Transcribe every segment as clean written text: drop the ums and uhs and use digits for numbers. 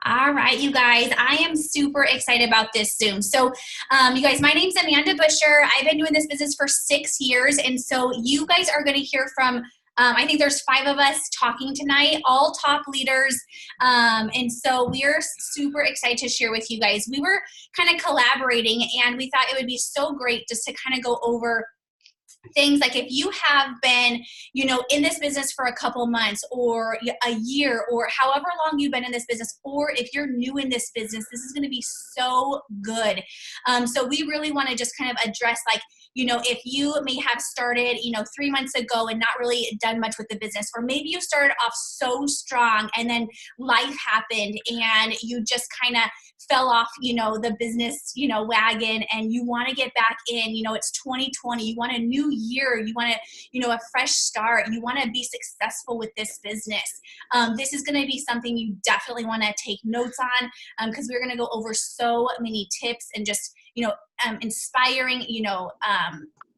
All right, you guys, I am super excited about this Zoom. So, you guys, my name's Amanda Busher. I've been doing this business for 6 years. And so, you guys are going to hear from, I think there's 5 of us talking tonight, all top leaders. And so, we're super excited to share with you guys. We were kind of collaborating, and we thought it would be so great just to kind of go over things like if you have been in this business for a couple months or a year or however long you've been in this business, or if you're new in this business, this is going to be so good. So we really want to just kind of address, like, if you may have started 3 months ago and not really done much with the business, or maybe you started off so strong and then life happened and you just kind of fell off the business wagon, and you want to get back in. It's 2020, you want a new year, you want a fresh start, you want to be successful with this business. This is going to be something you definitely want to take notes on, because we're going to go over so many tips and just inspiring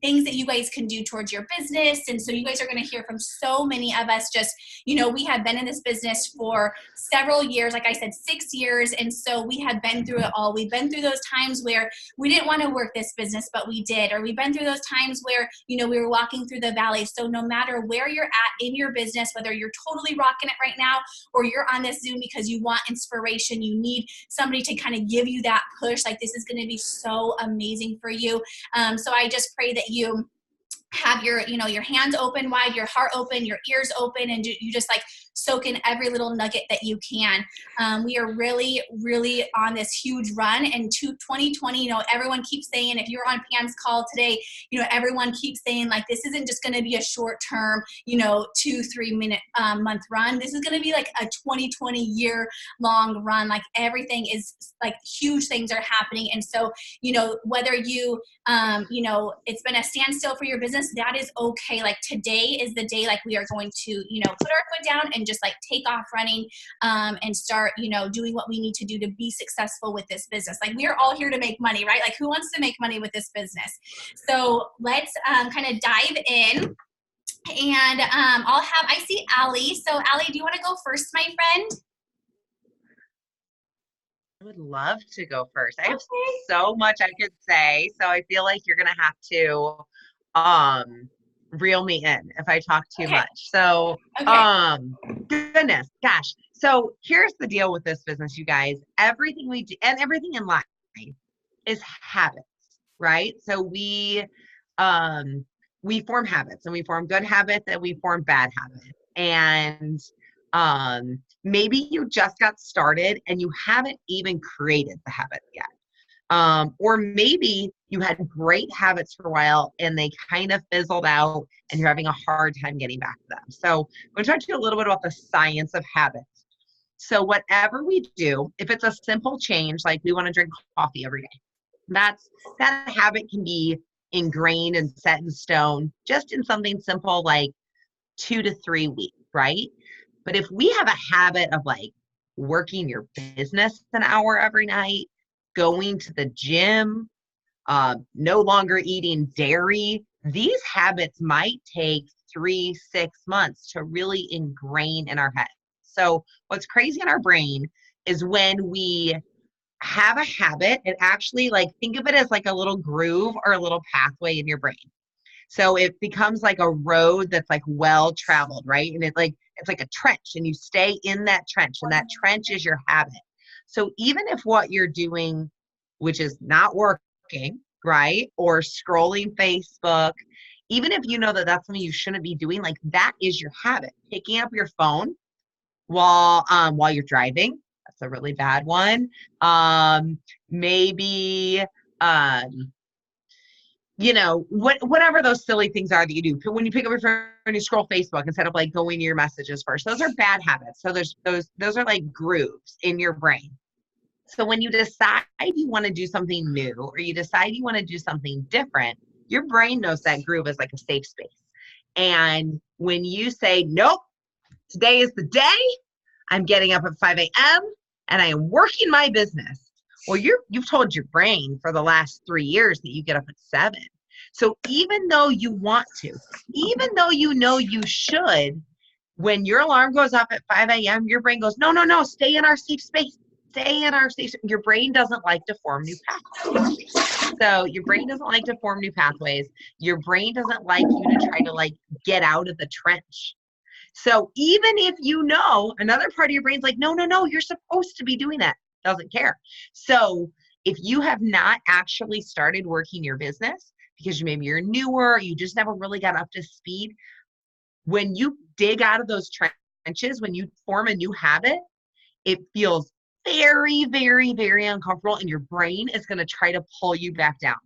things that you guys can do towards your business. And so you guys are going to hear from so many of us. Just we have been in this business for several years, like I said, 6 years. And so we have been through it all. We've been through those times where we didn't want to work this business, but we did. Or we've been through those times where we were walking through the valley. So no matter where you're at in your business, whether you're totally rocking it right now, or you're on this Zoom because you want inspiration, you need somebody to kind of give you that push, like, this is going to be so amazing for you. So I just pray that you have your hands open wide, your heart open, your ears open, and you just like soak in every little nugget that you can. We are really, really on this huge run. And 2020, everyone keeps saying, if you're on Pam's call today, everyone keeps saying, like, this isn't just going to be a short term, 2-3 minute month run. This is going to be like a 20 year long run. Like, everything is like, huge things are happening. And so, whether you, it's been a standstill for your business, that is okay. Like, today is the day, like, we are going to, put our foot down and just like take off running, and start, doing what we need to do to be successful with this business. Like, we are all here to make money, right? Like, who wants to make money with this business? So let's kind of dive in. And I see Allie. So Allie, do you want to go first, my friend? I would love to go first. I have so much I could say, so I feel like you're gonna have to reel me in if I talk too much. So goodness, gosh. So here's the deal with this business, you guys. Everything we do and everything in life is habits, right? So we form habits, and we form good habits, and we form bad habits. And maybe you just got started and you haven't even created the habit yet. Or maybe you had great habits for a while and they kind of fizzled out and you're having a hard time getting back to them. So I'm going to talk to you a little bit about the science of habits. So whatever we do, if it's a simple change, like we want to drink coffee every day, that habit can be ingrained and set in stone just in something simple like 2 to 3 weeks, right? But if we have a habit of like working your business an hour every night, going to the gym, no longer eating dairy, these habits might take 3-6 months to really ingrain in our head. So what's crazy in our brain is when we have a habit, it actually, like, think of it as like a little groove or a little pathway in your brain. So it becomes like a road that's like well traveled, right? And it's like a trench, and you stay in that trench, and that trench is your habit. So even if what you're doing, which is not working, right, or scrolling Facebook, even if you know that that's something you shouldn't be doing, like, that is your habit. Picking up your phone while you're driving, that's a really bad one. Maybe whatever those silly things are that you do. When you pick up your phone and you scroll Facebook instead of like going to your messages first, those are bad habits. So those are like grooves in your brain. So when you decide you want to do something new, or you decide you want to do something different, your brain knows that groove is like a safe space. And when you say, nope, today is the day, I'm getting up at 5 a.m. and I am working my business. Well, you've told your brain for the last 3 years that you get up at 7. So even though you want to, even though you know you should, when your alarm goes off at 5 a.m., your brain goes, no, stay in our safe space. say in our station, your brain doesn't like to form new pathways. So your brain doesn't like to form new pathways. Your brain doesn't like you to try to like get out of the trench. So even if you know, another part of your brain's like, no, no, no, you're supposed to be doing that. Doesn't care. So if you have not actually started working your business because maybe you're newer, you just never really got up to speed, when you dig out of those trenches, when you form a new habit, it feels very, very, very uncomfortable, and your brain is going to try to pull you back down.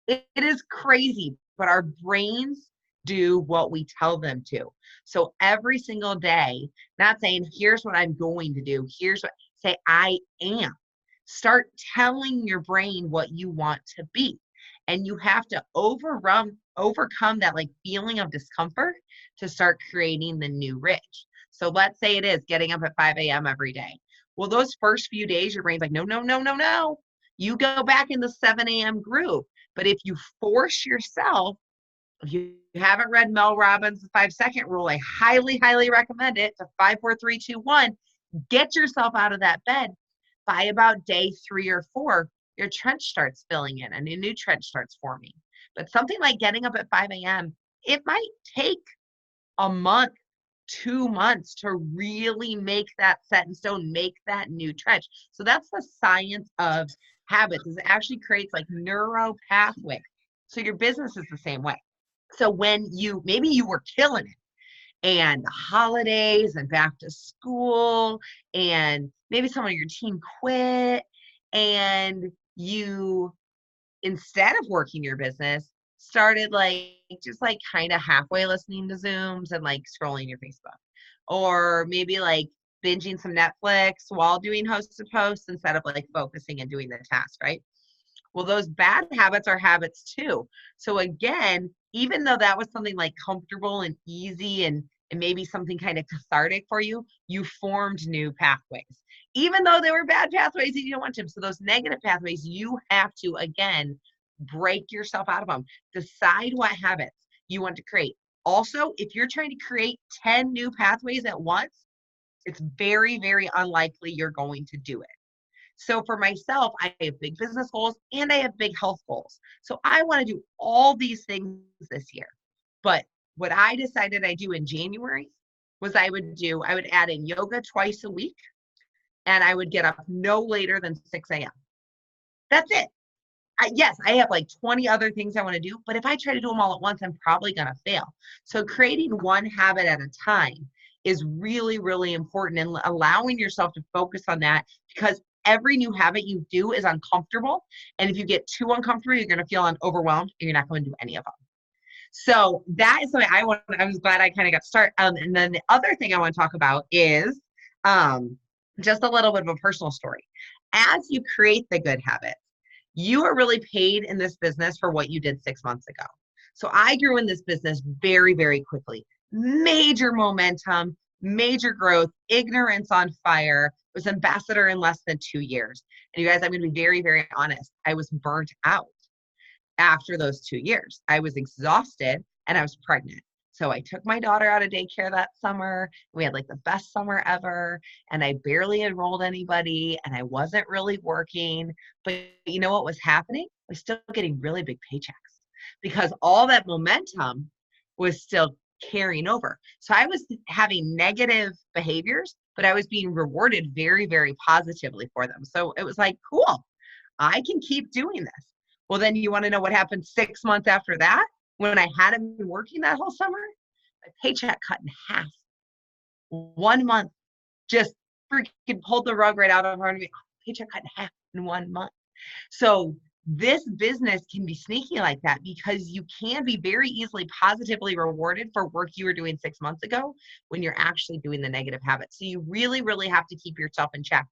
It is crazy, but our brains do what we tell them to. So every single day, not saying, here's what I'm going to do, here's what, say, I am. Start telling your brain what you want to be. And you have to overcome that like feeling of discomfort to start creating the new rich. So let's say it is getting up at 5 a.m. every day. Well, those first few days, your brain's like, no, no, no, no, no. You go back in the 7 a.m. groove. But if you force yourself, if you haven't read Mel Robbins' 5-second rule, I highly, highly recommend it. To 5, 4, 3, 2, 1. Get yourself out of that bed. By about day 3 or 4, your trench starts filling in and a new trench starts forming. But something like getting up at 5 a.m., it might take a month, 2 months to really make that set in stone, make that new trench. So that's the science of habits, is it actually creates like neuro pathways. So your business is the same way. So when maybe you were killing it, and the holidays and back to school, and maybe someone on your team quit, and you, instead of working your business, started like just like kind of halfway listening to Zooms and like scrolling your Facebook, or maybe like binging some Netflix while doing host to post instead of like focusing and doing the task, right? Well, those bad habits are habits too. So again, even though that was something like comfortable and easy and maybe something kind of cathartic for you, you formed new pathways. Even though they were bad pathways and you don't want to. So those negative pathways, you have to, again, break yourself out of them. Decide what habits you want to create. Also, if you're trying to create 10 new pathways at once, it's very, very unlikely you're going to do it. So for myself, I have big business goals and I have big health goals. So I want to do all these things this year. But what I decided I'd do in January was I would add in yoga twice a week, and I would get up no later than 6 a.m. That's it. Yes, I have like 20 other things I want to do, but if I try to do them all at once, I'm probably going to fail. So creating one habit at a time is really, really important, and allowing yourself to focus on that, because every new habit you do is uncomfortable. And if you get too uncomfortable, you're going to feel overwhelmed and you're not going to do any of them. So that is something I was glad I kind of got started. And then the other thing I want to talk about is just a little bit of a personal story. As you create the good habits, you are really paid in this business for what you did 6 months ago. So I grew in this business very, very quickly. Major momentum, major growth, ignorance on fire. I was ambassador in less than 2 years. And you guys, I'm going to be very, very honest. I was burnt out after those 2 years. I was exhausted and I was pregnant. So I took my daughter out of daycare that summer. We had like the best summer ever, and I barely enrolled anybody, and I wasn't really working. But you know what was happening? I was still getting really big paychecks because all that momentum was still carrying over. So I was having negative behaviors, but I was being rewarded very, very positively for them. So it was like, cool, I can keep doing this. Well, then you want to know what happened 6 months after that? When I hadn't been working that whole summer, my paycheck cut in half. 1 month, just freaking pulled the rug right out of under me. Paycheck cut in half in 1 month. So this business can be sneaky like that, because you can be very easily positively rewarded for work you were doing 6 months ago when you're actually doing the negative habits. So you really, really have to keep yourself in check.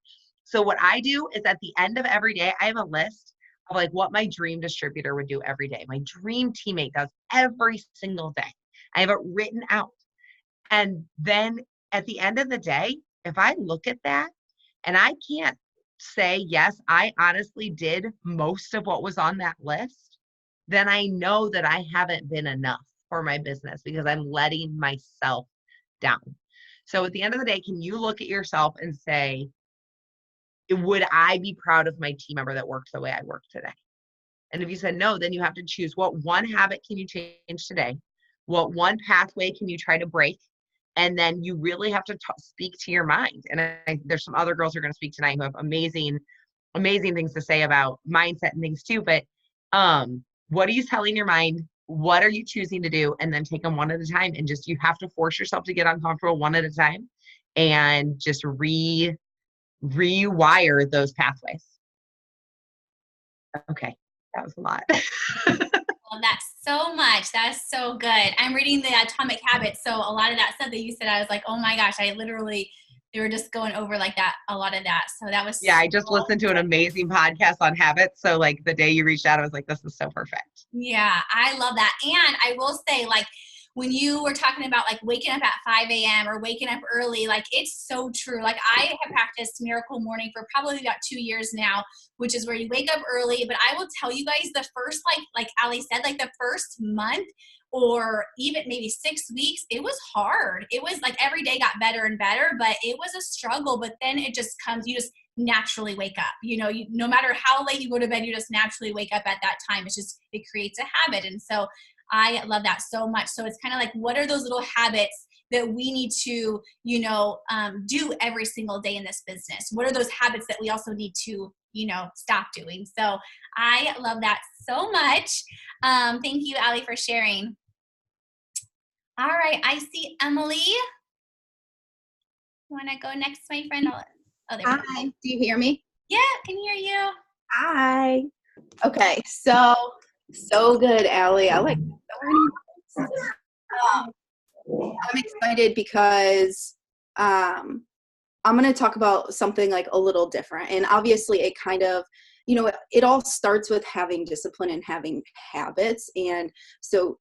So what I do is at the end of every day, I have a list of like what my dream distributor would do every day. My dream teammate does every single day. I have it written out. And then at the end of the day, if I look at that and I can't say, yes, I honestly did most of what was on that list, then I know that I haven't been enough for my business because I'm letting myself down. So at the end of the day, can you look at yourself and say, would I be proud of my team member that works the way I work today? And if you said no, then you have to choose, what one habit can you change today? What one pathway can you try to break? And then you really have to speak to your mind. And there's some other girls who are going to speak tonight who have amazing things to say about mindset and things too. But what are you telling your mind? What are you choosing to do? And then take them one at a time. And just, you have to force yourself to get uncomfortable one at a time and just rewire those pathways. Okay, that was a lot. Love that so much. That's so good. I'm reading the Atomic Habits, so a lot of that stuff that you said, I was like, oh my gosh, they were just going over like that, a lot of that. So that was yeah, I just listened to an amazing podcast on habits. So like the day you reached out, I was like, this is so perfect. Yeah, I love that. And I will say, like, when you were talking about like waking up at 5 a.m. or waking up early, like, it's so true. Like, I have practiced Miracle Morning for probably about 2 years now, which is where you wake up early. But I will tell you guys, the first, like Ali said, like the first month or even maybe 6 weeks, it was hard. It was like every day got better and better, but it was a struggle. But then it just comes, you just naturally wake up. No matter how late you go to bed, you just naturally wake up at that time. It creates a habit. And so I love that so much. So it's kind of like, what are those little habits that we need to, do every single day in this business? What are those habits that we also need to, stop doing? So I love that so much. Thank you, Ali, for sharing. All right. I see Emily. You want to go next, my friend? There we go. Hi. Do you hear me? Yeah, can hear you. Hi. Okay. So good, Ali. I like I'm excited because I'm going to talk about something like a little different. And obviously it kind of, it all starts with having discipline and having habits. And so,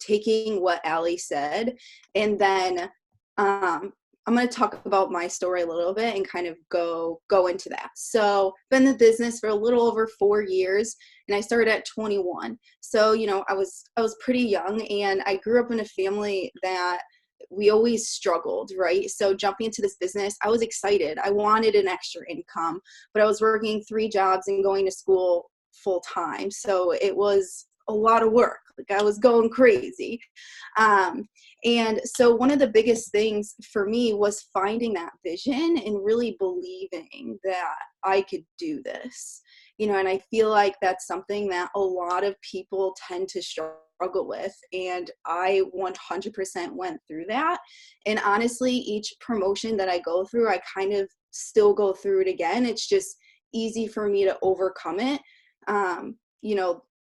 taking what Ali said, and then I'm going to talk about my story a little bit and kind of go into that. So been in the business for a little over 4 years, and I started at 21. So, I was pretty young, and I grew up in a family that we always struggled, right? So jumping into this business, I was excited. I wanted an extra income, but I was working 3 jobs and going to school full time. So it was a lot of work. Like, I was going crazy. And so one of the biggest things for me was finding that vision and really believing that I could do this, and I feel like that's something that a lot of people tend to struggle with. And I 100% went through that. And honestly, each promotion that I go through, I kind of still go through it again. It's just easy for me to overcome it.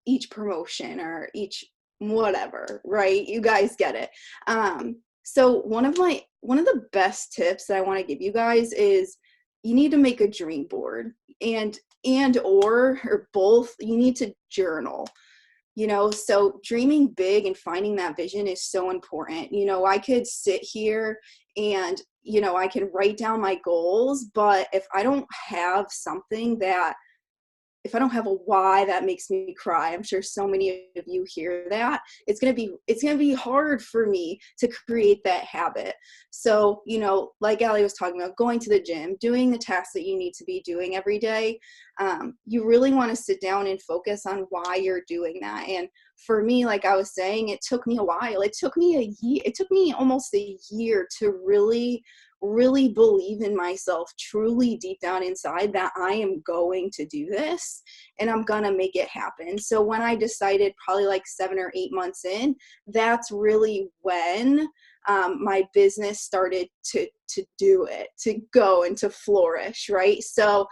Each promotion or each whatever, right? You guys get it. So one of the best tips that I want to give you guys is you need to make a dream board, and or both. You need to journal. So dreaming big and finding that vision is so important. I could sit here and, I can write down my goals, but if I don't have if I don't have a why that makes me cry, I'm sure so many of you hear that, it's going to be hard for me to create that habit. So, like Ali was talking about, going to the gym, doing the tasks that you need to be doing every day, you really want to sit down and focus on why you're doing that. And for me, like I was saying, it took me a while. It took me a year. It took me almost a year to really believe in myself, truly deep down inside, that I am going to do this and I'm going to make it happen. So when I decided, probably like 7 or 8 months in, that's really when my business started to do it, to go and to flourish, right? So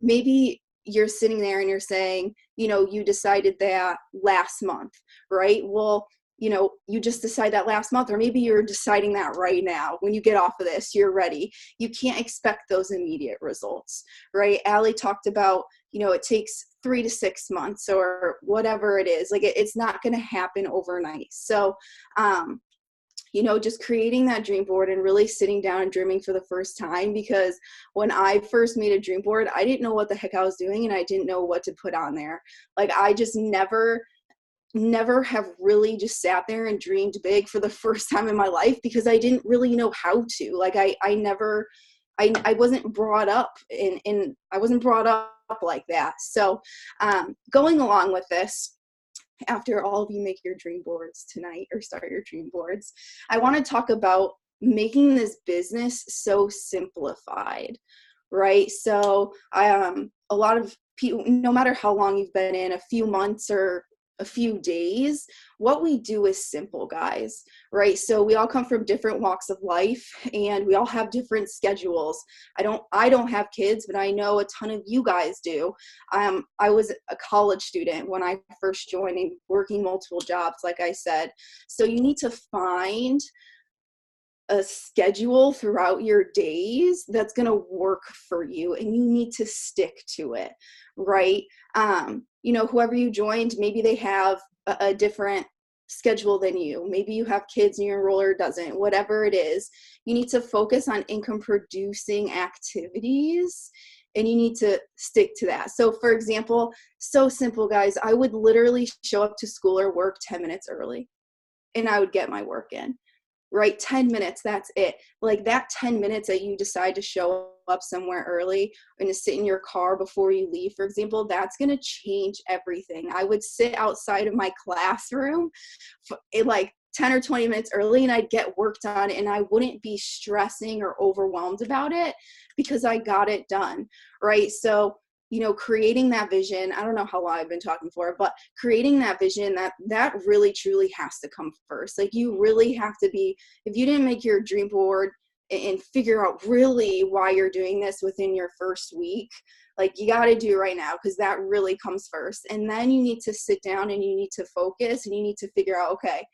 maybe you're sitting there and you're saying, you decided that last month, right? Well, you just decide that last month, or maybe you're deciding that right now. When you get off of this, you're ready. You can't expect those immediate results, right? Ali talked about, it takes 3 to 6 months or whatever it is. Like, it's not going to happen overnight. So, just creating that dream board and really sitting down and dreaming for the first time, because when I first made a dream board, I didn't know what the heck I was doing, and I didn't know what to put on there. Like, I just never have really just sat there and dreamed big for the first time in my life, because I didn't really know how to. Like, I never I wasn't brought up I wasn't brought up like that. So going along with this, after all of you make your dream boards tonight or start your dream boards, I want to talk about making this business so simplified, right? So a lot of people, no matter how long you've been in, a few months or a few days, what we do is simple, guys, right? So we all come from different walks of life and we all have different schedules. I don't have kids, but I know a ton of you guys do. I was a college student when I first joined and working multiple jobs, like I said. So you need to find a schedule throughout your days that's going to work for you, and you need to stick to it, right? Whoever you joined, maybe they have a different schedule than you. Maybe you have kids and your enroller doesn't. Whatever it is, you need to focus on income producing activities, and you need to stick to that. So for example, so simple, guys, I would literally show up to school or work 10 minutes early and I would get my work in. Right? 10 minutes, that's it. Like that 10 minutes that you decide to show up somewhere early and to sit in your car before you leave, for example, that's going to change everything. I would sit outside of my classroom like 10 or 20 minutes early and I'd get work done and I wouldn't be stressing or overwhelmed about it because I got it done, right? So creating that vision, I don't know how long I've been talking for, but creating that vision, that really truly has to come first. Like you really have to be, if you didn't make your dream board and figure out really why you're doing this within your first week, like you got to do it right now, because that really comes first. And then you need to sit down and you need to focus and you need to figure out, okay,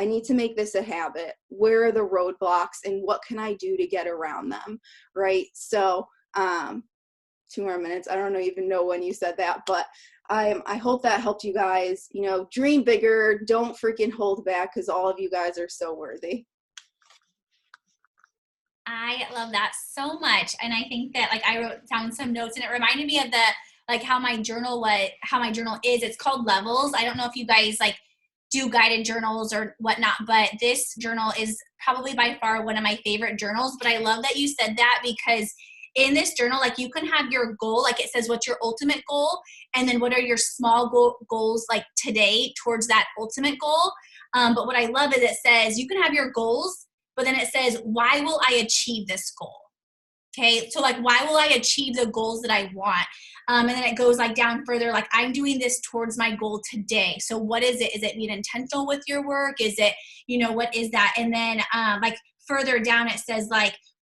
I need to make this a habit. Where are the roadblocks and what can I do to get around them, right? So, 2 more minutes. I don't even know when you said that, but I hope that helped you guys, dream bigger. Don't freaking hold back, because all of you guys are so worthy. I love that so much. And I think that I wrote down some notes and it reminded me of how my journal is. It's called Levels. I don't know if you guys do guided journals or whatnot, but this journal is probably by far one of my favorite journals. But I love that you said that, because in this journal, you can have your goal, it says what's your ultimate goal, and then what are your small goals today towards that ultimate goal. But what I love is it says you can have your goals, but then it says, why will I achieve this goal? Okay, so why will I achieve the goals that I want? And then it goes down further, I'm doing this towards my goal today. So what is it? Is it being intentional with your work? Is it, what is that? And then further down it says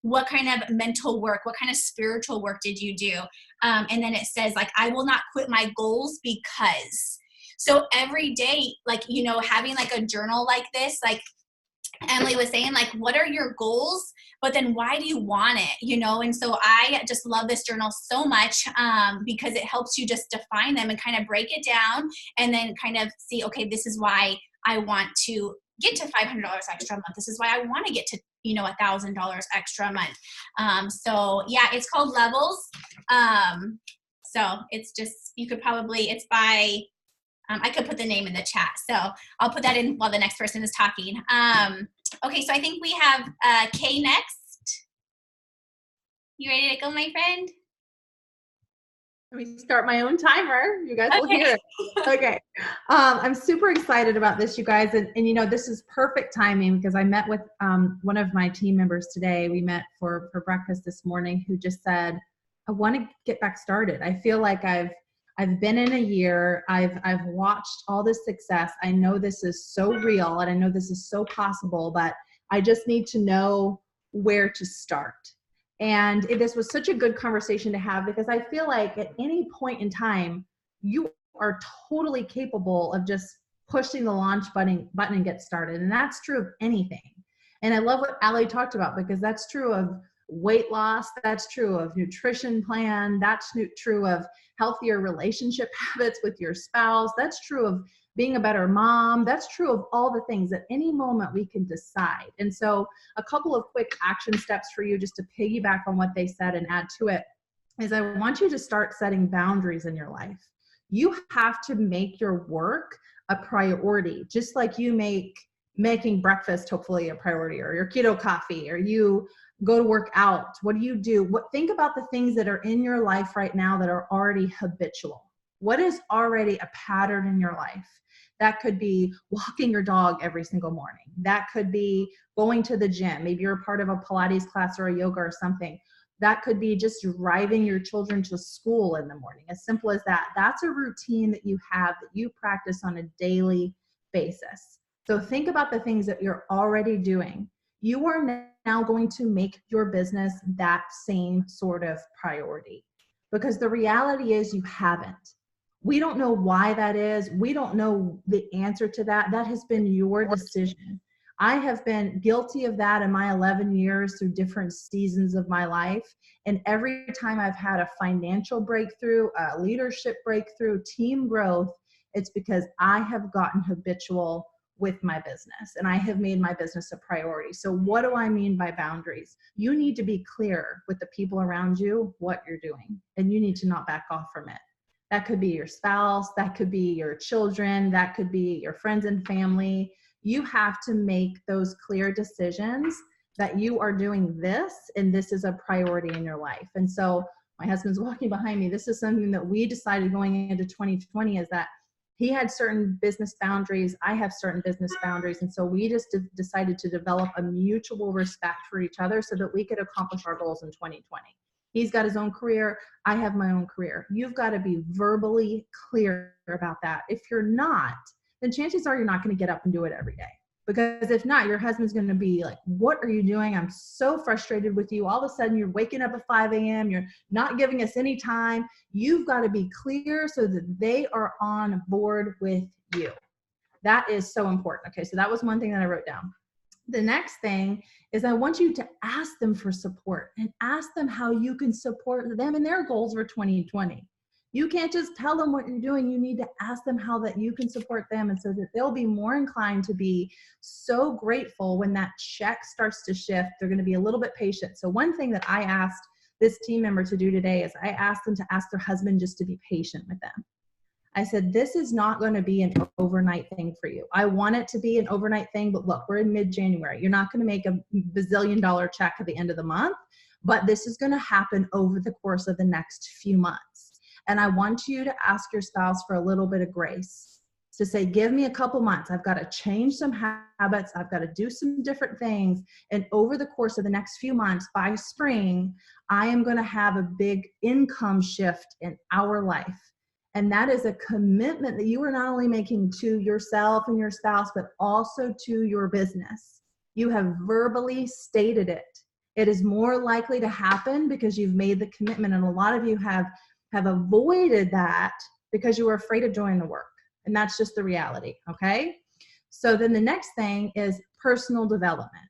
what kind of mental work, what kind of spiritual work did you do? And then it says I will not quit my goals because. So every day, having a journal like this, Emily was saying, what are your goals? But then why do you want it? And so I just love this journal so much because it helps you just define them and kind of break it down and then kind of see, okay, this is why I want to get to $500 extra a month. This is why I want to get to, $1,000 extra a month. So yeah, it's called Levels. So it's just, it's by, I could put the name in the chat. So I'll put that in while the next person is talking. Okay, so I think we have Kay next. You ready to go, my friend? Let me start my own timer. You guys will hear it. Okay. I'm super excited about this, you guys. And this is perfect timing because I met with one of my team members today. We met for breakfast this morning, who just said, I want to get back started. I feel like I've been in a year. I've watched all this success. I know this is so real and I know this is so possible, but I just need to know where to start. And this was such a good conversation to have because I feel like at any point in time, you are totally capable of just pushing the launch button and get started. And that's true of anything. And I love what Allie talked about because that's true of weight loss. That's true of nutrition plan. That's true of healthier relationship habits with your spouse. That's true of being a better mom. That's true of all the things. At any moment we can decide. And so a couple of quick action steps for you just to piggyback on what they said and add to it is I want you to start setting boundaries in your life. You have to make your work a priority, just like you making breakfast hopefully a priority, or your keto coffee, or you go to work out? What do you do? Think about the things that are in your life right now that are already habitual. What is already a pattern in your life? That could be walking your dog every single morning. That could be going to the gym. Maybe you're a part of a Pilates class or a yoga or something. That could be just driving your children to school in the morning. As simple as that. That's a routine that you have that you practice on a daily basis. So think about the things that you're already doing. You are now going to make your business that same sort of priority, because the reality is you haven't. We don't know why that is. We don't know the answer to that. That has been your decision. I have been guilty of that in my 11 years through different seasons of my life. And every time I've had a financial breakthrough, a leadership breakthrough, team growth, it's because I have gotten habitual with my business and I have made my business a priority. So what do I mean by boundaries? You need to be clear with the people around you what you're doing, and you need to not back off from it. That could be your spouse, that could be your children, that could be your friends and family. You have to make those clear decisions that you are doing this and this is a priority in your life. And so my husband's walking behind me. This is something that we decided going into 2020, is that he had certain business boundaries. I have certain business boundaries. And so we just decided to develop a mutual respect for each other so that we could accomplish our goals in 2020. He's got his own career. I have my own career. You've got to be verbally clear about that. If you're not, then chances are you're not going to get up and do it every day. Because if not, your husband's going to be like, what are you doing? I'm so frustrated with you. All of a sudden you're waking up at 5 a.m. You're not giving us any time. You've got to be clear so that they are on board with you. That is so important. Okay, so that was one thing that I wrote down. The next thing is I want you to ask them for support and ask them how you can support them in their goals for 2020. You can't just tell them what you're doing. You need to ask them how that you can support them, and so that they'll be more inclined to be so grateful when that check starts to shift. They're going to be a little bit patient. So one thing that I asked this team member to do today is I asked them to ask their husband just to be patient with them. I said, this is not going to be an overnight thing for you. I want it to be an overnight thing, but look, we're in mid-January. You're not going to make a bazillion-dollar check at the end of the month, but this is going to happen over the course of the next few months. And I want you to ask your spouse for a little bit of grace, to say, give me a couple months. I've got to change some habits. I've got to do some different things. And over the course of the next few months, by spring, I am going to have a big income shift in our life. And that is a commitment that you are not only making to yourself and your spouse, but also to your business. You have verbally stated it. It is more likely to happen because you've made the commitment. And a lot of you have avoided that because you were afraid of doing the work. And that's just the reality, okay? So then the next thing is personal development.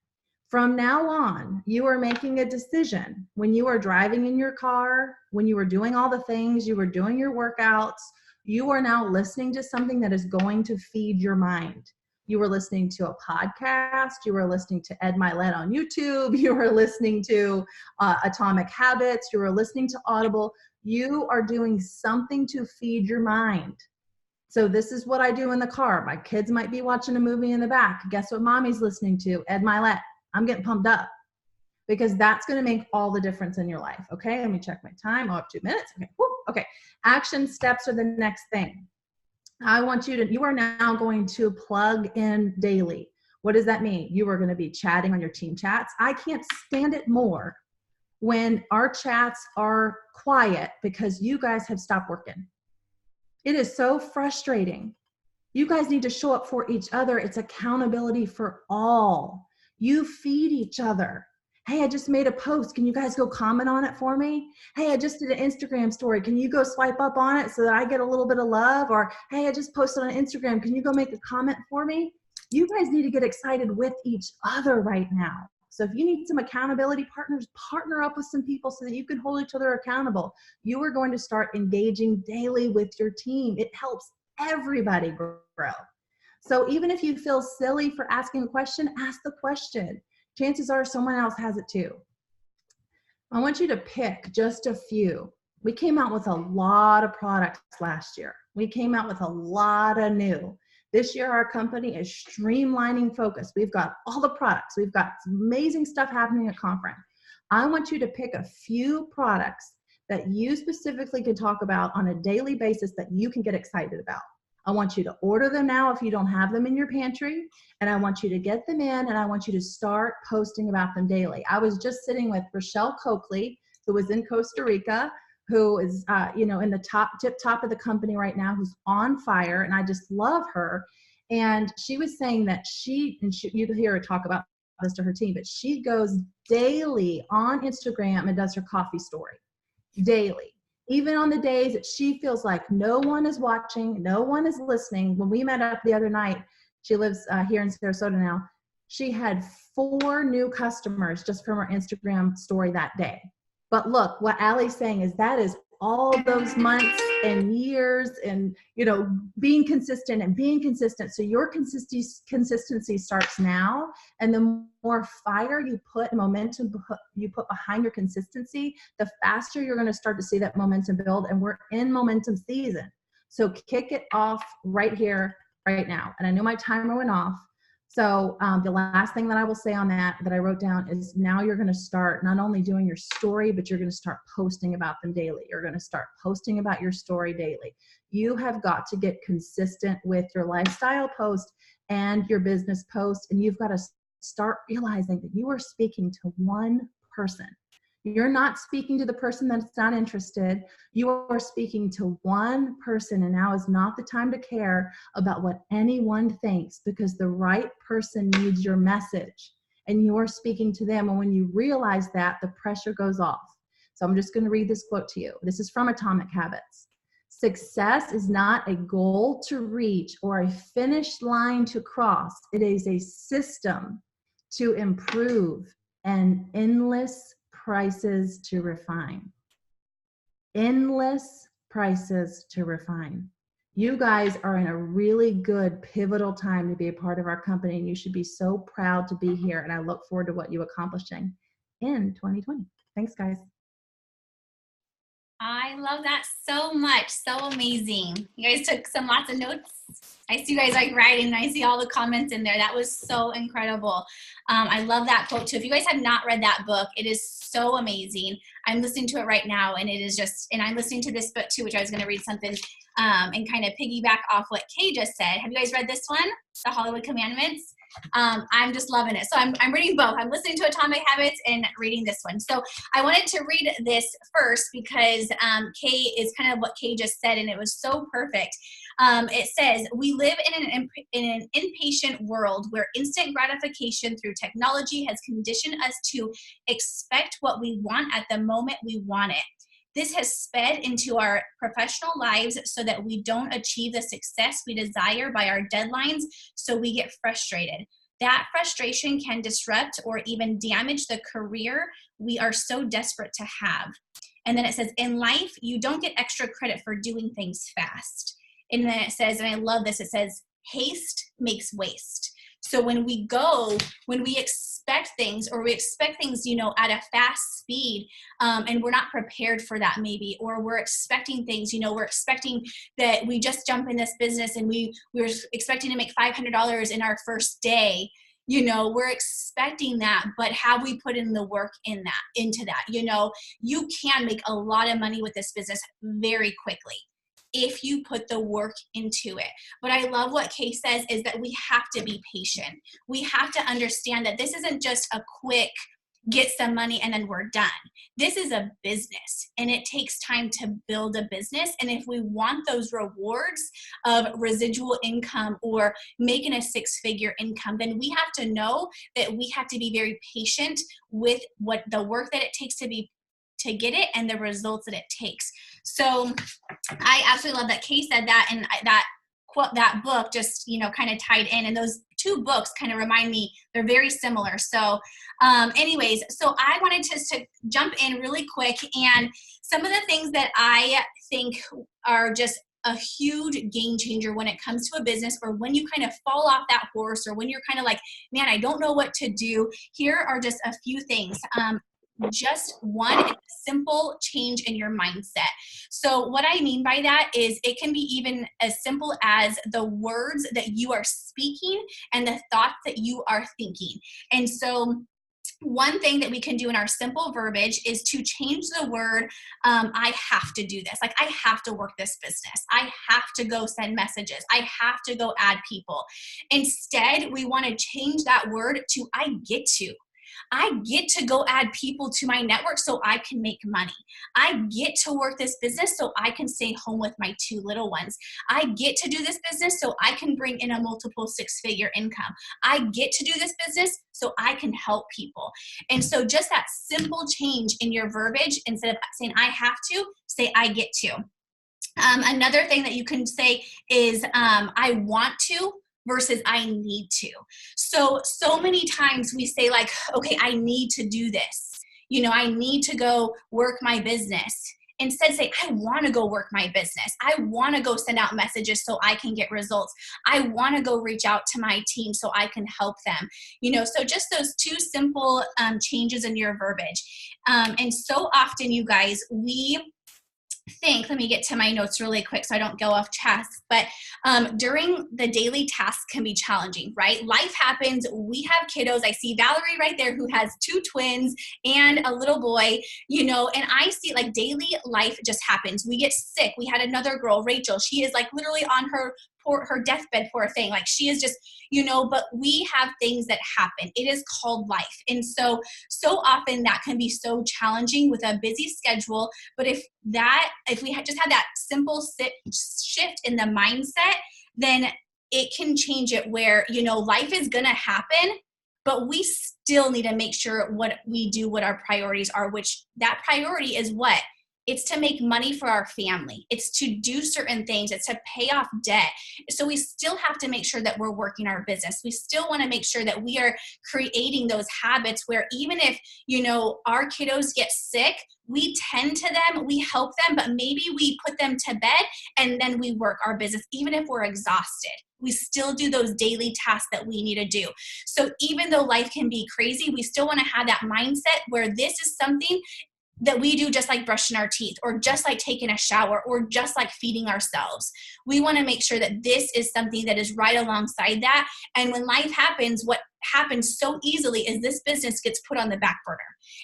From now on, you are making a decision. When you are driving in your car, when you are doing all the things, you are doing your workouts, you are now listening to something that is going to feed your mind. You were listening to a podcast, you were listening to Ed Milet on YouTube, you were listening to Atomic Habits, you were listening to Audible. You are doing something to feed your mind. So this is what I do in the car. My kids might be watching a movie in the back. Guess what mommy's listening to? Ed Milet. I'm getting pumped up because that's going to make all the difference in your life. Okay, let me check my time. I have 2 minutes. Okay, woo. Okay. Action steps are the next thing. I want you are now going to plug in daily. What does that mean? You are going to be chatting on your team chats. I can't stand it more when our chats are quiet because you guys have stopped working. It is so frustrating. You guys need to show up for each other. It's accountability for all. You feed each other. Hey, I just made a post. Can you guys go comment on it for me? Hey, I just did an Instagram story. Can you go swipe up on it so that I get a little bit of love? Or, hey, I just posted on Instagram. Can you go make a comment for me? You guys need to get excited with each other right now. So if you need some accountability partners, partner up with some people so that you can hold each other accountable. You are going to start engaging daily with your team. It helps everybody grow. So even if you feel silly for asking a question, ask the question. Chances are someone else has it too. I want you to pick just a few. We came out with a lot of products last year. We came out with a lot of new. This year, our company is streamlining focus. We've got all the products. We've got amazing stuff happening at conference. I want you to pick a few products that you specifically can talk about on a daily basis that you can get excited about. I want you to order them now if you don't have them in your pantry, and I want you to get them in, and I want you to start posting about them daily. I was just sitting with Rochelle Coakley, who was in Costa Rica, who is, in the tip top of the company right now, who's on fire, and I just love her. And she was saying that you can hear her talk about this to her team, but she goes daily on Instagram and does her coffee story daily. Even on the days that she feels like no one is watching, no one is listening. When we met up the other night, she lives here in Sarasota now, she had 4 new customers just from her Instagram story that day. But look, what Allie's saying is that is all those months and years and, being consistent and being consistent. So your consistency starts now. And the more fire you put and momentum you put behind your consistency, the faster you're going to start to see that momentum build. And we're in momentum season. So kick it off right here, right now. And I know my timer went off. So the last thing that I will say on that I wrote down is now you're going to start not only doing your story, but you're going to start posting about them daily. You're going to start posting about your story daily. You have got to get consistent with your lifestyle post and your business post, and you've got to start realizing that you are speaking to one person. You're not speaking to the person that's not interested. You are speaking to one person, and now is not the time to care about what anyone thinks, because the right person needs your message and you are speaking to them. And when you realize that, the pressure goes off. So I'm just going to read this quote to you. This is from Atomic Habits. Success is not a goal to reach or a finish line to cross. It is a system to improve and endless prices to refine. Endless prices to refine. You guys are in a really good pivotal time to be a part of our company, and you should be so proud to be here. And I look forward to what you're accomplishing in 2020. Thanks, guys. I love that so much. So amazing. You guys took lots of notes. I see you guys like writing, and I see all the comments in there. That was so incredible. I love that quote too. If you guys have not read that book, it is so amazing. I'm listening to it right now, and it is just, and I'm listening to this book too, which I was going to read something and kind of piggyback off what Kay just said. Have you guys read this one, The Hollywood Commandments? I'm just loving it. So I'm reading both. I'm listening to Atomic Habits and reading this one. So I wanted to read this first because Kay is kind of what Kay just said, and it was so perfect. It says, we live in an impatient world where instant gratification through technology has conditioned us to expect what we want at the moment we want it. This has sped into our professional lives so that we don't achieve the success we desire by our deadlines, so we get frustrated. That frustration can disrupt or even damage the career we are so desperate to have. And then it says, in life, you don't get extra credit for doing things fast. And then it says, and I love this, it says, haste makes waste. So when we expect things, or we expect things, at a fast speed, and we're not prepared for that maybe, or we're expecting things, we're expecting that we just jump in this business and we're expecting to make $500 in our first day. We're expecting that, but have we put in the work into that? You can make a lot of money with this business very quickly if you put the work into it. But I love what Kay says is that we have to be patient. We have to understand that this isn't just a quick get some money and then we're done. This is a business, and it takes time to build a business. And if we want those rewards of residual income or making a 6-figure income, then we have to know that we have to be very patient with what the work that it takes to get it and the results that it takes. So I absolutely love that Kay said that, and that book just, kind of tied in, and those 2 books kind of remind me, they're very similar. So anyways, so I wanted to jump in really quick, and some of the things that I think are just a huge game changer when it comes to a business, or when you kind of fall off that horse, or when you're kind of like, man, I don't know what to do. Here are just a few things. Just one simple change in your mindset. So what I mean by that is it can be even as simple as the words that you are speaking and the thoughts that you are thinking. And so one thing that we can do in our simple verbiage is to change the word, I have to do this. Like, I have to work this business. I have to go send messages. I have to go add people. Instead, we want to change that word to I get to. I get to go add people to my network so I can make money. I get to work this business so I can stay home with my 2 little ones. I get to do this business so I can bring in a multiple 6-figure income. I get to do this business so I can help people. And so just that simple change in your verbiage, instead of saying I have to, say I get to. Another thing that you can say is I want to versus I need to. So many times we say like, okay, I need to do this. You know, I need to go work my business. Instead say, I want to go work my business. I want to go send out messages so I can get results. I want to go reach out to my team so I can help them. You know, so just those 2 simple changes in your verbiage. And so often, you guys, we think, let me get to my notes really quick so I don't go off task, but during the daily tasks can be challenging, right? Life happens. We have kiddos. I see Valerie right there who has 2 twins and a little boy, you know, and I see like daily life just happens. We get sick. We had another girl, Rachel. She is like literally on her deathbed, poor thing. Like she is just, you know, but we have things that happen. It is called life. And so often that can be so challenging with a busy schedule. But if we had just had that simple shift in the mindset, then it can change it where, you know, life is going to happen, but we still need to make sure what we do, what our priorities are, which that priority is what? It's to make money for our family. It's to do certain things. It's to pay off debt. So we still have to make sure that we're working our business. We still want to make sure that we are creating those habits where even if, you know, our kiddos get sick, we tend to them, we help them, but maybe we put them to bed and then we work our business, even if we're exhausted. We still do those daily tasks that we need to do. So even though life can be crazy, we still want to have that mindset where this is something that we do just like brushing our teeth or just like taking a shower or just like feeding ourselves. We want to make sure that this is something that is right alongside that. And when life happens, what happens so easily is this business gets put on the back burner.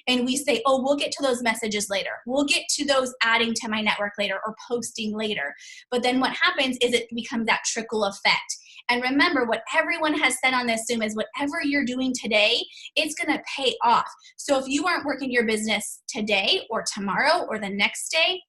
And we say, oh, we'll get to those messages later. We'll get to those adding to my network later or posting later. But then what happens is it becomes that trickle effect. And remember, what everyone has said on this Zoom is whatever you're doing today, it's going to pay off. So if you aren't working your business today or tomorrow or the next day,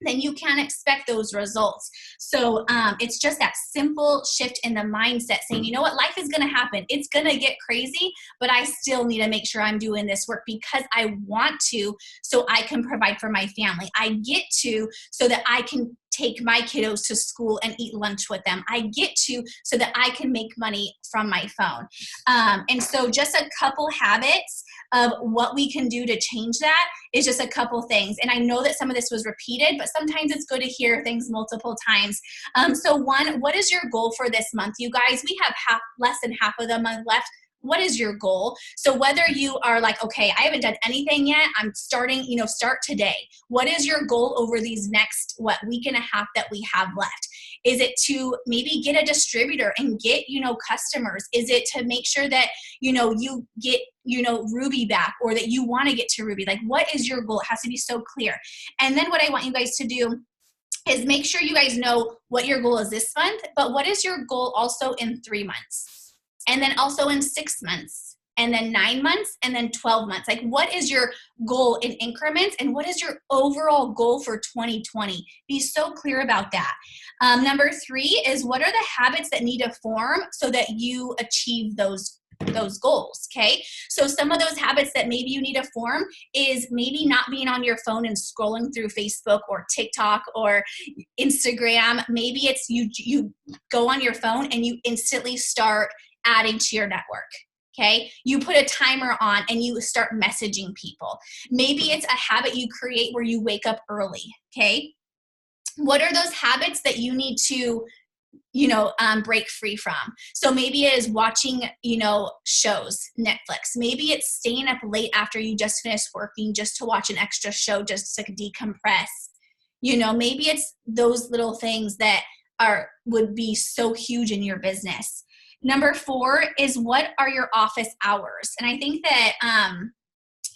then you can't expect those results. So it's just that simple shift in the mindset saying, you know what, life is going to happen. It's going to get crazy, but I still need to make sure I'm doing this work because I want to, so I can provide for my family. I get to, so that I can take my kiddos to school and eat lunch with them. I get to, so that I can make money from my phone. And so just a couple habits of what we can do to change that is just a couple things. And I know that some of this was repeated, but sometimes it's good to hear things multiple times. So one, what is your goal for this month? You guys, we have less than half of the month left. What is your goal? So whether you are like, okay, I haven't done anything yet, I'm starting, you know, start today. What is your goal over these next, week and a half that we have left? Is it to maybe get a distributor and get, you know, customers? Is it to make sure that, you know, you get, you know, Ruby back or that you want to get to Ruby? Like, what is your goal? It has to be so clear. And then what I want you guys to do is make sure you guys know what your goal is this month, but what is your goal also in 3 months? And then also in 6 months, and then 9 months, and then 12 months. Like, what is your goal in increments, and what is your overall goal for 2020? Be so clear about that. Number 3 is, what are the habits that need to form so that you achieve those goals, okay? So some of those habits that maybe you need to form is maybe not being on your phone and scrolling through Facebook or TikTok or Instagram. Maybe it's you go on your phone and you instantly start adding to your network. Okay. You put a timer on and you start messaging people. Maybe it's a habit you create where you wake up early. Okay. What are those habits that you need to, you know, break free from? So maybe it is watching, you know, shows, Netflix. Maybe it's staying up late after you just finished working just to watch an extra show, just to decompress. You know, maybe it's those little things that would be so huge in your business. Number 4 is, what are your office hours? And I think that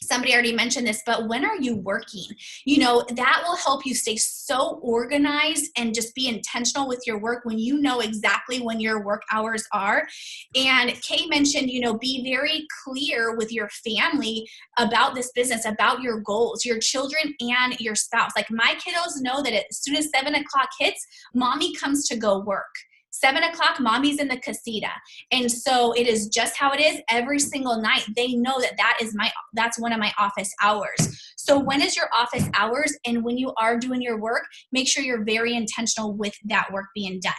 somebody already mentioned this, but when are you working? You know, that will help you stay so organized and just be intentional with your work when you know exactly when your work hours are. And Kay mentioned, you know, be very clear with your family about this business, about your goals, your children and your spouse. Like, my kiddos know that as soon as 7 o'clock hits, mommy comes to go work. 7 o'clock, mommy's in the casita. And so it is just how it is every single night. They know that that's one of my office hours. So when is your office hours? And when you are doing your work, make sure you're very intentional with that work being done.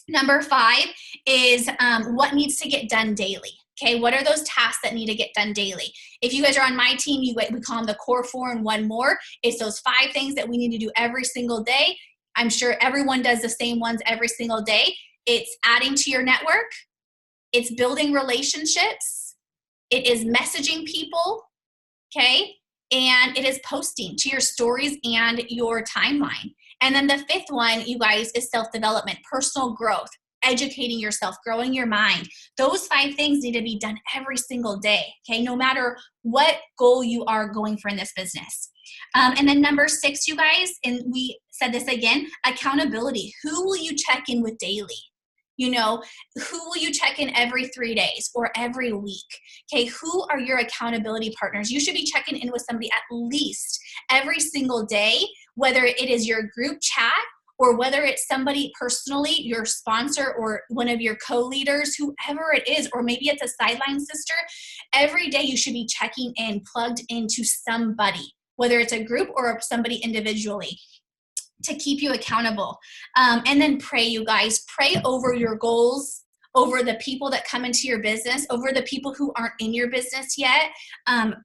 Number 5 is what needs to get done daily. Okay, what are those tasks that need to get done daily? If you guys are on my team, we call them the core 4 and 1 more. It's those 5 things that we need to do every single day. I'm sure everyone does the same ones every single day. It's adding to your network. It's building relationships. It is messaging people, okay? And it is posting to your stories and your timeline. And then the 5th one, you guys, is self-development, personal growth, educating yourself, growing your mind. Those 5 things need to be done every single day, okay? No matter what goal you are going for in this business. And then number 6, you guys, and we said this again, accountability. Who will you check in with daily? You know, who will you check in every 3 days or every week? Okay, who are your accountability partners? You should be checking in with somebody at least every single day, whether it is your group chat or whether it's somebody personally, your sponsor or one of your co-leaders, whoever it is, or maybe it's a sideline sister. Every day you should be checking in, plugged into somebody, whether it's a group or somebody individually, to keep you accountable. And then pray, you guys. Pray over your goals, over the people that come into your business, over the people who aren't in your business yet.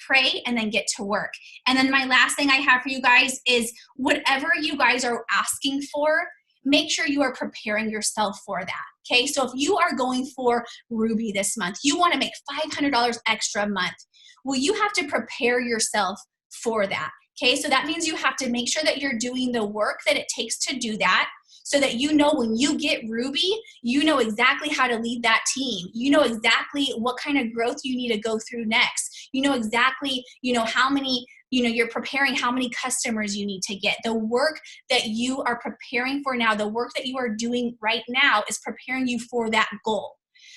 Pray and then get to work. And then my last thing I have for you guys is, whatever you guys are asking for, make sure you are preparing yourself for that. Okay, so if you are going for Ruby this month, you want to make $500 extra a month. Well, you have to prepare yourself for that. Okay, so that means you have to make sure that you're doing the work that it takes to do that, so that you know when you get Ruby, you know exactly how to lead that team. You know exactly what kind of growth you need to go through next. You know exactly, how many, you're preparing how many customers you need to get. The work that you are preparing for now, the work that you are doing right now is preparing you for that goal.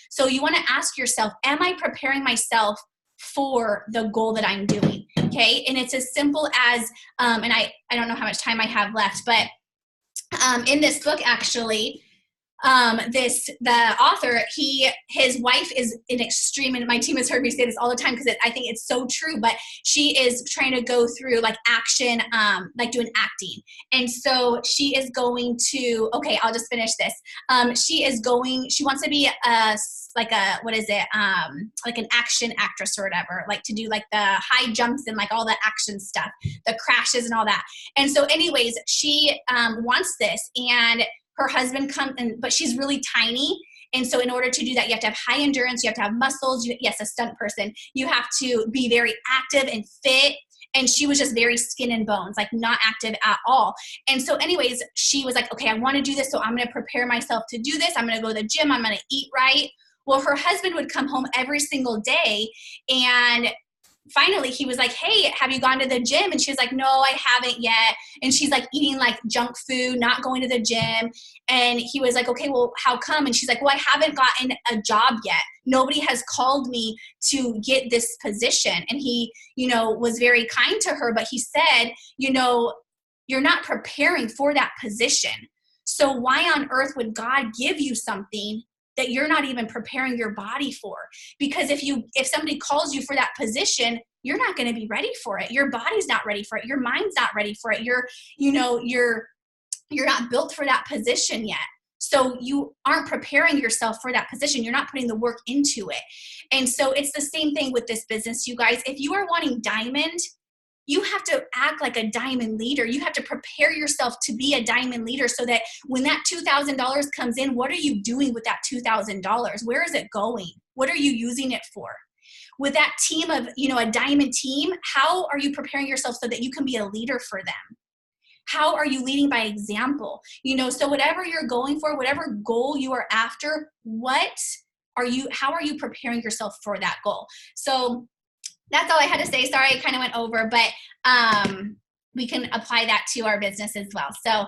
So you want to ask yourself, am I preparing myself for the goal that I'm doing? Okay, and it's as simple as, and I don't know how much time I have left, but in this book, actually, the author, his wife is an extreme, and my team has heard me say this all the time because I think it's so true, but she is trying to go through like action, like doing acting. And so she is going to, okay, I'll just finish this. She wants to be like an action actress or whatever, like to do like the high jumps and like all the action stuff, the crashes and all that. And so anyways, she wants this, and her husband comes, but she's really tiny. And so in order to do that, you have to have high endurance. You have to have muscles. Yes, a stunt person. You have to be very active and fit. And she was just very skin and bones, like not active at all. And so anyways, she was like, okay, I want to do this. So I'm going to prepare myself to do this. I'm going to go to the gym. I'm going to eat right. Well, her husband would come home every single day, and finally he was like, hey, have you gone to the gym? And she was like, no, I haven't yet. And she's like eating like junk food, not going to the gym. And he was like, okay, well, how come? And she's like, well, I haven't gotten a job yet. Nobody has called me to get this position. And he, was very kind to her, but he said, you're not preparing for that position. So why on earth would God give you something that you're not even preparing your body for? Because if somebody calls you for that position, you're not going to be ready for it. Your body's not ready for it. Your mind's not ready for it. You're not built for that position yet. So you aren't preparing yourself for that position. You're not putting the work into it. And so it's the same thing with this business, you guys. If you are wanting diamond, you have to act like a diamond leader. You have to prepare yourself to be a diamond leader, so that when that $2,000 comes in, what are you doing with that $2,000? Where is it going? What are you using it for? With that team of, a diamond team, how are you preparing yourself so that you can be a leader for them? How are you leading by example? So whatever you're going for, whatever goal you are after, what how are you preparing yourself for that goal? So that's all I had to say. Sorry, I kind of went over, but we can apply that to our business as well. So,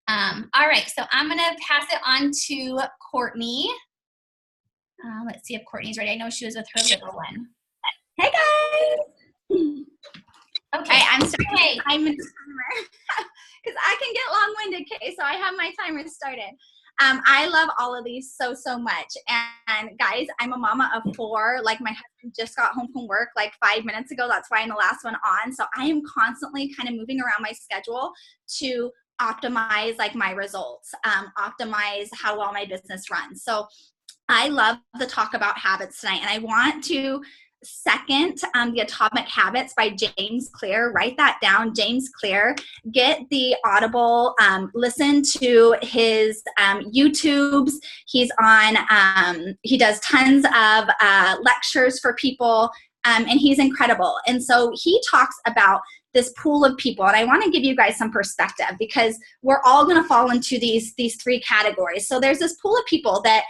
all right. So I'm going to pass it on to Courtney. Let's see if Courtney's ready. I know she was with her little one. Hey guys. Okay, I'm starting my timer because I can get long-winded. Okay, so I have my timer started. I love all of these so much. And guys, I'm a mama of 4. Like, my husband just got home from work like 5 minutes ago. That's why I'm the last one on. So I am constantly kind of moving around my schedule to optimize like my results, optimize how well my business runs. So I love the talk about habits tonight. And I want to second the Atomic Habits by James Clear. Write that down, James Clear. Get the Audible, listen to his YouTubes. He's on, he does tons of lectures for people, and he's incredible. And so he talks about this pool of people, and I want to give you guys some perspective because we're all going to fall into these 3 categories. So there's this pool of people that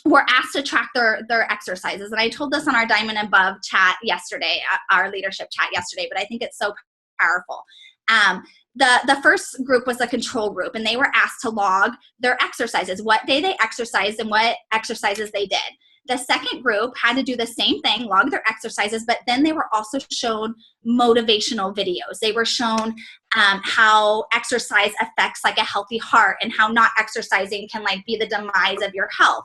were asked to track their exercises. And I told this on our Diamond Above chat yesterday, our leadership chat yesterday, but I think it's so powerful. The first group was the control group, and they were asked to log their exercises, what day they exercised and what exercises they did. The second group had to do the same thing, log their exercises, but then they were also shown motivational videos. They were shown how exercise affects like a healthy heart and how not exercising can like be the demise of your health.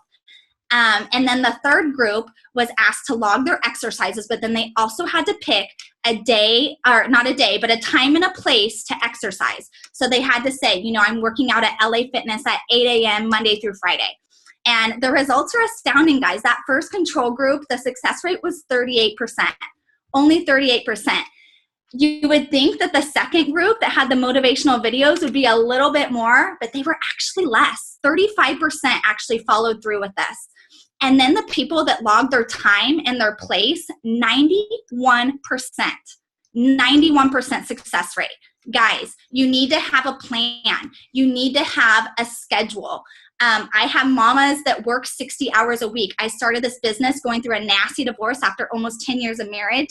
And then the third group was asked to log their exercises, but then they also had to pick a day, or not a day, but a time and a place to exercise. So they had to say, you know, I'm working out at LA Fitness at 8 a.m. Monday through Friday. And the results are astounding, guys. That first control group, the success rate was 38%, only 38%. You would think that the second group that had the motivational videos would be a little bit more, but they were actually less. 35% actually followed through with this. And then the people that logged their time and their place, 91%. 91% success rate. Guys, you need to have a plan. You need to have a schedule. I have mamas that work 60 hours a week. I started this business going through a nasty divorce after almost 10 years of marriage.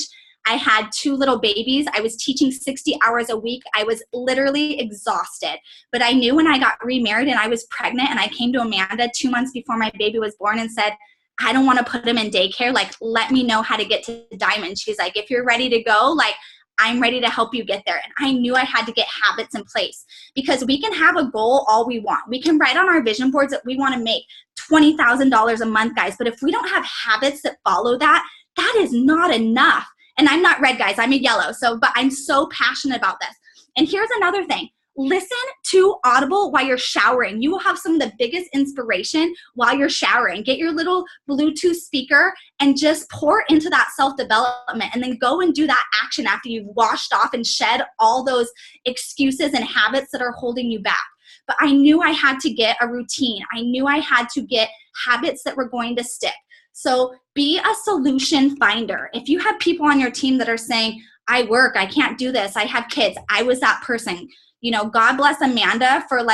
I had 2 little babies. I was teaching 60 hours a week. I was literally exhausted. But I knew when I got remarried and I was pregnant and I came to Amanda 2 months before my baby was born and said, I don't want to put him in daycare. Like, let me know how to get to Diamond. She's like, if you're ready to go, like, I'm ready to help you get there. And I knew I had to get habits in place because we can have a goal all we want. We can write on our vision boards that we want to make $20,000 a month, guys. But if we don't have habits that follow that, that is not enough. And I'm not red, guys. I'm a yellow. But I'm so passionate about this. And here's another thing. Listen to Audible while you're showering. You will have some of the biggest inspiration while you're showering. Get your little Bluetooth speaker and just pour into that self-development, and then go and do that action after you've washed off and shed all those excuses and habits that are holding you back. But I knew I had to get a routine. I knew I had to get habits that were going to stick. So be a solution finder. If you have people on your team that are saying, I work, I can't do this, I have kids, I was that person. You know, God bless Amanda for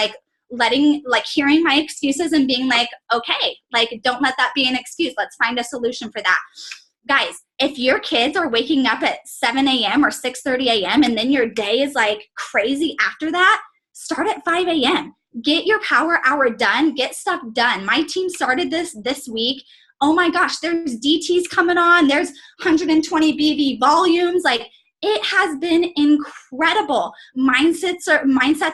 hearing my excuses and being like, okay, like, don't let that be an excuse. Let's find a solution for that. Guys, if your kids are waking up at 7 a.m. or 6:30 a.m. and then your day is like crazy after that, start at 5 a.m. Get your power hour done. Get stuff done. My team started this week. Oh my gosh, there's DTs coming on. There's 120 BV volumes. Like, it has been incredible. Mindsets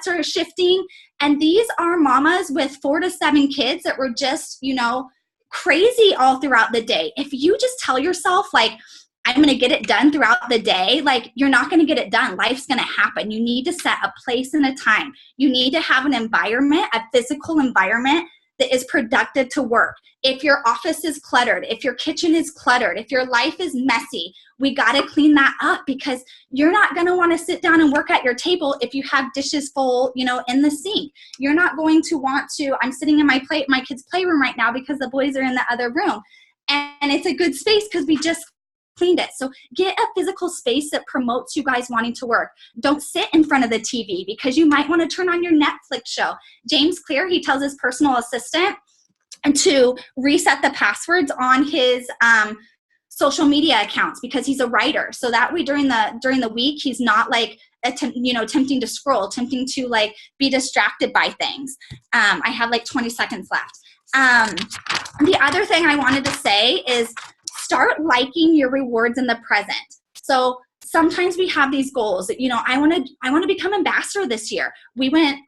are shifting. And these are mamas with 4 to 7 kids that were just, you know, crazy all throughout the day. If you just tell yourself, like, I'm going to get it done throughout the day, like, you're not going to get it done. Life's going to happen. You need to set a place and a time. You need to have an environment, a physical environment that is productive to work. If your office is cluttered, if your kitchen is cluttered, if your life is messy, we got to clean that up, because you're not going to want to sit down and work at your table if you have dishes full, you know, in the sink. You're not going to want to, I'm sitting in my kids' playroom right now because the boys are in the other room. And it's a good space because we just cleaned it. So get a physical space that promotes you guys wanting to work. Don't sit in front of the TV because you might want to turn on your Netflix show. James Clear, he tells his personal assistant, and to reset the passwords on his social media accounts, because he's a writer. So that way during the week, he's not like tempting to scroll, tempting to like be distracted by things. I have like 20 seconds left. The other thing I wanted to say is start liking your rewards in the present. So sometimes we have these goals that, I want to become ambassador this year. We went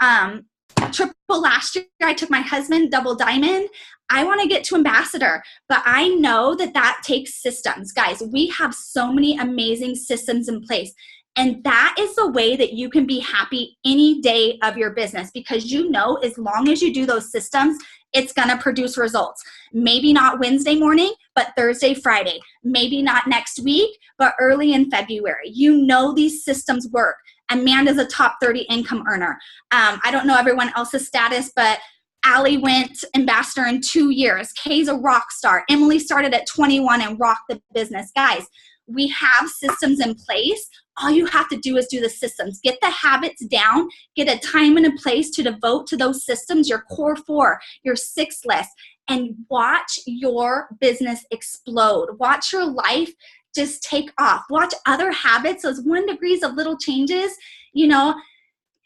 triple last year. I took my husband double diamond. I want to get to ambassador, but I know that takes systems. Guys, we have so many amazing systems in place. And that is the way that you can be happy any day of your business, because as long as you do those systems, it's going to produce results. Maybe not Wednesday morning, but Thursday, Friday. Maybe not next week, but early in February. These systems work. Amanda's a top 30 income earner. I don't know everyone else's status, but Allie went ambassador in 2 years. Kay's a rock star. Emily started at 21 and rocked the business. Guys, we have systems in place. All you have to do is do the systems. Get the habits down. Get a time and a place to devote to those systems, your core 4, your 6 list, and watch your business explode. Watch your life just take off. Watch other habits, those 1 degrees of little changes.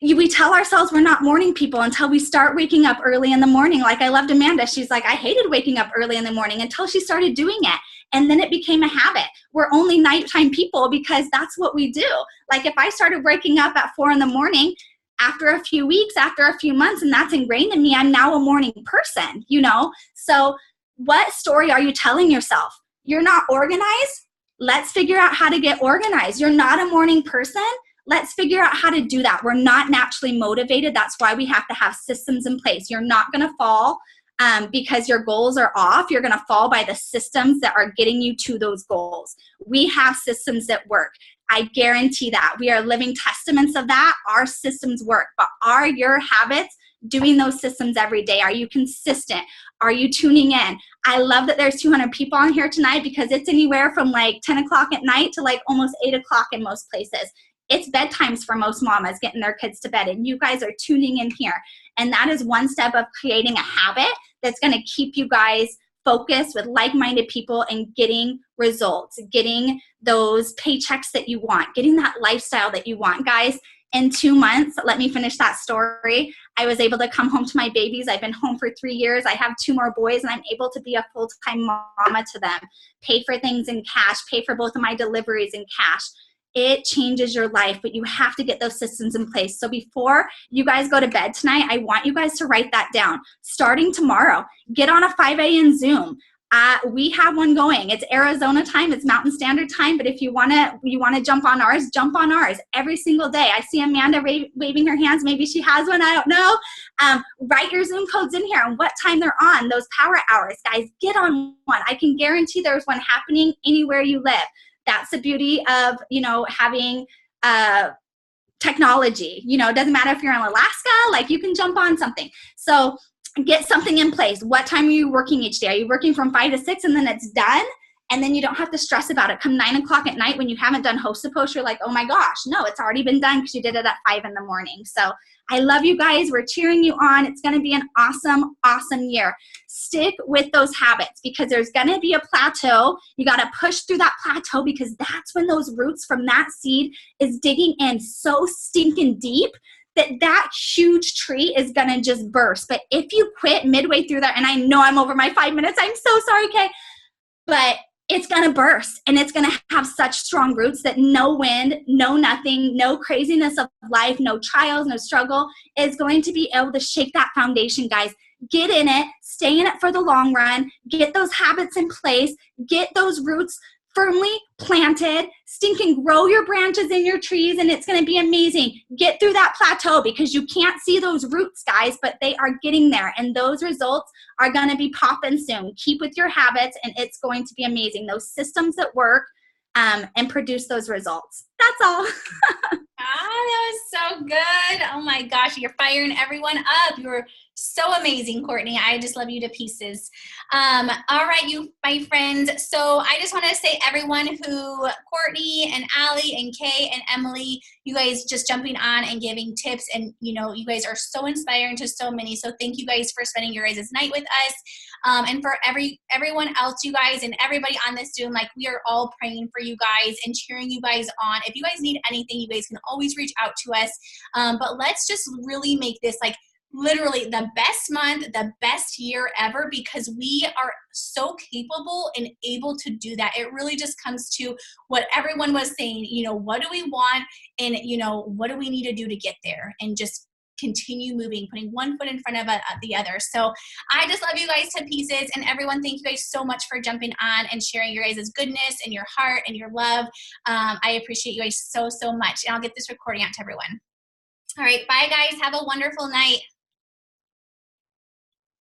We tell ourselves we're not morning people until we start waking up early in the morning. Like I loved Amanda. She's like, I hated waking up early in the morning until she started doing it. And then it became a habit. We're only nighttime people because that's what we do. Like if I started waking up at 4 in the morning, after a few weeks, after a few months, and that's ingrained in me, I'm now a morning person, So what story are you telling yourself? You're not organized? Let's figure out how to get organized. You're not a morning person? Let's figure out how to do that. We're not naturally motivated. That's why we have to have systems in place. You're not going to fall because your goals are off. You're going to fall by the systems that are getting you to those goals. We have systems that work. I guarantee that. We are living testaments of that. Our systems work. But are your habits doing those systems every day? Are you consistent? Are you tuning in? I love that there's 200 people on here tonight, because it's anywhere from like 10 o'clock at night to like almost 8 o'clock in most places. It's bedtimes for most mamas getting their kids to bed, and you guys are tuning in here. And that is one step of creating a habit that's going to keep you guys focused with like-minded people and getting results, getting those paychecks that you want, getting that lifestyle that you want. Guys, in 2 months, let me finish that story. I was able to come home to my babies. I've been home for 3 years. I have 2 more boys, and I'm able to be a full-time mama to them, pay for things in cash, pay for both of my deliveries in cash. It changes your life, but you have to get those systems in place. So before you guys go to bed tonight, I want you guys to write that down. Starting tomorrow, get on a 5 a.m. Zoom. We have one going. It's Arizona time. It's Mountain Standard Time. But if you wanna jump on ours every single day. I see Amanda waving her hands. Maybe she has one. I don't know. Write your Zoom codes in here and what time they're on. Those power hours, guys. Get on one. I can guarantee there's one happening anywhere you live. That's the beauty of having technology. It doesn't matter if you're in Alaska. Like you can jump on something. So get something in place. What time are you working each day? Are you working from 5 to 6 and then it's done? And then you don't have to stress about it. Come 9 o'clock at night when you haven't done Host to Post, you're like, oh my gosh, no, it's already been done because you did it at 5 in the morning. So I love you guys. We're cheering you on. It's going to be an awesome, awesome year. Stick with those habits because there's going to be a plateau. You got to push through that plateau because that's when those roots from that seed is digging in so stinking deep that huge tree is going to just burst. But if you quit midway through that, and I know I'm over my 5 minutes, I'm so sorry, Kay, but it's going to burst and it's going to have such strong roots that no wind, no nothing, no craziness of life, no trials, no struggle is going to be able to shake that foundation, guys. Get in it, stay in it for the long run, get those habits in place, get those roots firmly planted, stinking grow your branches in your trees, and it's going to be amazing. Get through that plateau because you can't see those roots, guys, but they are getting there, and those results are going to be popping soon. Keep with your habits, and it's going to be amazing. Those systems that work and produce those results. That's all. That was so good. Oh my gosh. gosh, you're firing everyone up. You're so amazing, Courtney. I just love you to pieces. All right, you, my friends. So I just want to say everyone who, Courtney and Allie and Kay and Emily, you guys just jumping on and giving tips, and you know, you guys are so inspiring to so many. So thank you guys for spending your guys' night with us. And for everyone else, you guys, and everybody on this Zoom, like, we are all praying for you guys and cheering you guys on. If you guys need anything, you guys can always reach out to us. But let's just really make this like literally the best month, the best year ever, because we are so capable and able to do that. It really just comes to what everyone was saying, you know, what do we want, and you know, what do we need to do to get there, and just continue moving, putting one foot in front of the other. So I just love you guys to pieces, and everyone, thank you guys so much for jumping on and sharing your guys' goodness and your heart and your love. I appreciate you guys so much, and I'll get this recording out to everyone. All right, bye guys, have a wonderful night.